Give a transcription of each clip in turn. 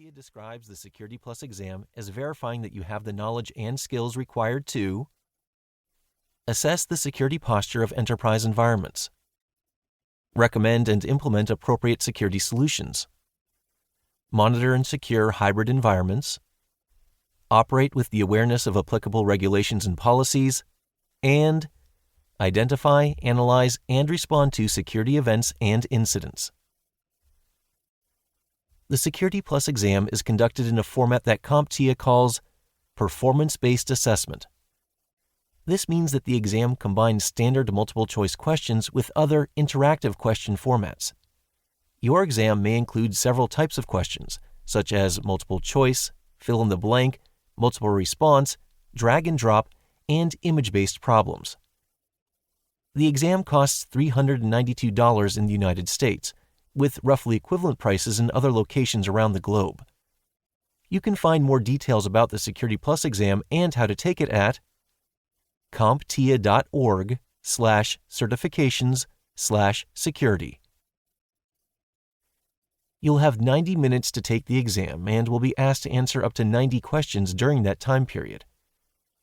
CompTIA describes the Security Plus exam as verifying that you have the knowledge and skills required to assess the security posture of enterprise environments, recommend and implement appropriate security solutions, monitor and secure hybrid environments, operate with the awareness of applicable regulations and policies, and identify, analyze, and respond to security events and incidents. The Security Plus exam is conducted in a format that CompTIA calls performance-based assessment. This means that the exam combines standard multiple-choice questions with other interactive question formats. Your exam may include several types of questions, such as multiple choice, fill in the blank, multiple response, drag and drop, and image-based problems. The exam costs $392 in the United States, with roughly equivalent prices in other locations around the globe. You can find more details about the Security Plus exam and how to take it at CompTIA.org/certifications/security. You'll have 90 minutes to take the exam and will be asked to answer up to 90 questions during that time period.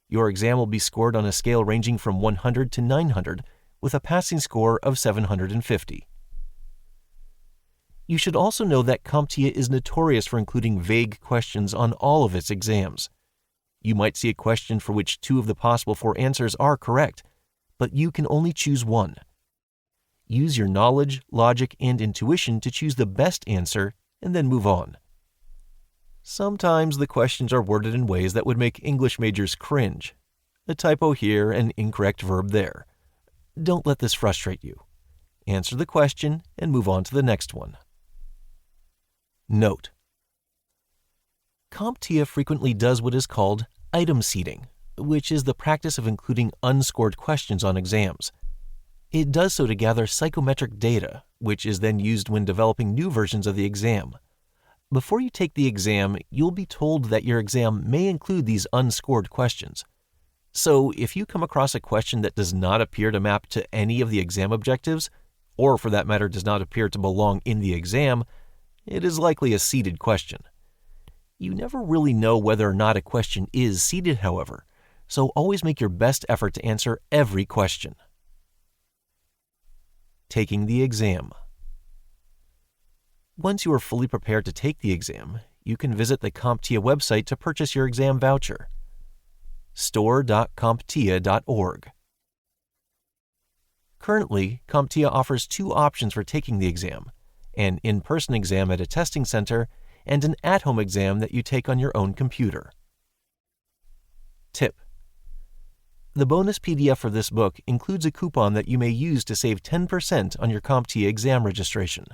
Your exam will be scored on a scale ranging from 100 to 900 with a passing score of 750. You should also know that CompTIA is notorious for including vague questions on all of its exams. You might see a question for which 2 of the possible 4 answers are correct, but you can only choose one. Use your knowledge, logic, and intuition to choose the best answer and then move on. Sometimes the questions are worded in ways that would make English majors cringe. A typo here, an incorrect verb there. Don't let this frustrate you. Answer the question and move on to the next one. Note: CompTIA frequently does what is called item seeding, which is the practice of including unscored questions on exams. It does so to gather psychometric data, which is then used when developing new versions of the exam. Before you take the exam, you'll be told that your exam may include these unscored questions. So if you come across a question that does not appear to map to any of the exam objectives, or for that matter does not appear to belong in the exam, it is likely a seeded question. You never really know whether or not a question is seeded, however, so always make your best effort to answer every question. Taking the exam. Once you are fully prepared to take the exam, you can visit the CompTIA website to purchase your exam voucher. store.comptia.org. Currently, CompTIA offers 2 options for taking the exam: an in-person exam at a testing center and an at-home exam that you take on your own computer. Tip: the bonus PDF for this book includes a coupon that you may use to save 10% on your CompTIA exam registration.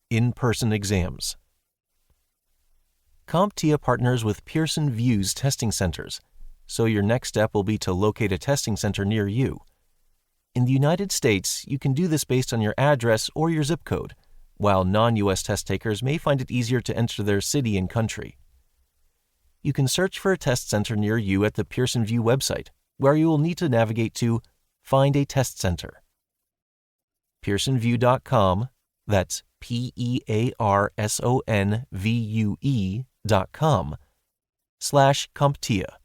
In-person exams. CompTIA partners with Pearson VUE's testing centers, so your next step will be to locate a testing center near you. In the United States, you can do this based on your address or your zip code, while non-US test takers may find it easier to enter their city and country. You can search for a test center near you at the Pearson VUE website, where you will need to navigate to Find a Test Center. PearsonVUE.com, that's PearsonVUE.com/CompTIA.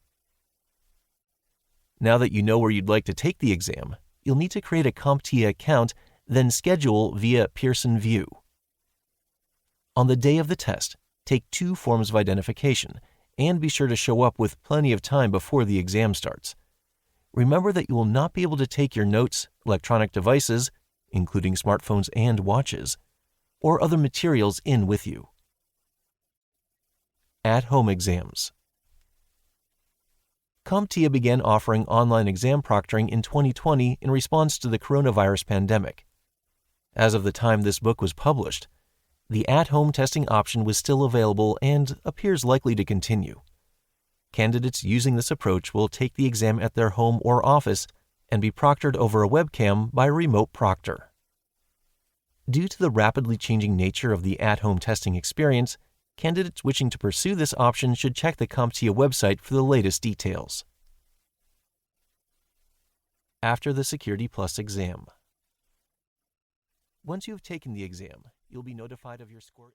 Now that you know where you'd like to take the exam, you'll need to create a CompTIA account, then schedule via Pearson VUE. On the day of the test, take 2 forms of identification, and be sure to show up with plenty of time before the exam starts. Remember that you will not be able to take your notes, electronic devices, including smartphones and watches, or other materials in with you. At-home exams. CompTIA began offering online exam proctoring in 2020 in response to the coronavirus pandemic. As of the time this book was published, the at-home testing option was still available and appears likely to continue. Candidates using this approach will take the exam at their home or office and be proctored over a webcam by a remote proctor. Due to the rapidly changing nature of the at-home testing experience, candidates wishing to pursue this option should check the CompTIA website for the latest details. After the Security Plus exam. Once you have taken the exam, you'll be notified of your score.